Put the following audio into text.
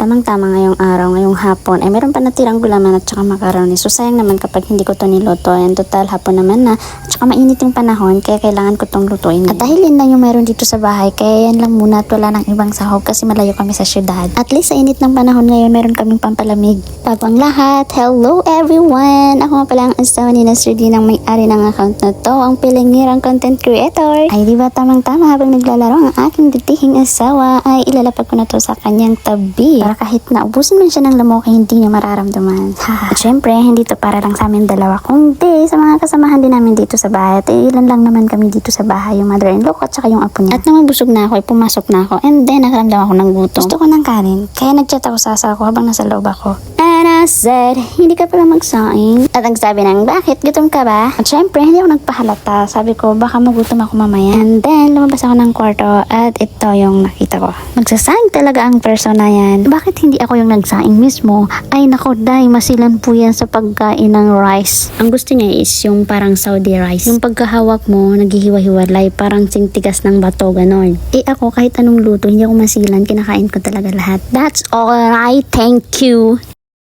tamang-tama ngayong araw, ngayong hapon, ay meron pa natirang gulaman at saka macaroni. So sayang naman kapag hindi ko to niluto. And total hapon naman na, at saka mainit yung panahon, kaya kailangan ko tong lutuin. At dahil yun lang yung meron dito sa bahay, kaya yan lang muna at wala ng ibang sahog kasi malayo kami sa syudad. At least sa init ng panahon ngayon, meron kaming pampalamig. Bago ang lahat, hello everyone! Ako nga pala ang asawa ni Nasir Din, ang may-ari ng account na to, ang pilingirang content creator. Ay diba tamang-tama habang naglalaro ang aking ditihing asawa, ay ilalapag ko na to sa kanyang tabi. Para kahit naubusin man siya ng lamok, hindi niya mararamdaman. At syempre, hindi to para lang sa amin dalawa, kundi sa mga kasamahan din namin dito sa bahay. At ilan lang naman kami dito sa bahay, yung mother-in-law ko at saka yung apo niya. At nang mabusog na ako, ay pumasok na ako. And then, nakaramdam ako ng gutom. Gusto ko ng kanin, kaya nag-chat ako sa asawa ko habang nasa loob ako. And I said, hindi ka pala magsaing. At nagsabi ng, bakit? Gutom ka ba? At syempre, hindi ako nagpahalata. Sabi ko, baka magutom ako mamaya. And then, lumabas ako ng kwarto at ito yung nakita ko. Magsasaing talaga ang person na yan. Bakit hindi ako yung nagsaing mismo? Ay nako, day, masilan po yan sa pagkain ng rice. Ang gusto niya is yung parang Saudi rice. Yung pagkahawak mo, naghihiwa-hiwalay, parang sintigas ng bato, ganon. Eh ako, kahit anong luto, hindi ako masilan, kinakain ko talaga lahat. That's all right, thank you.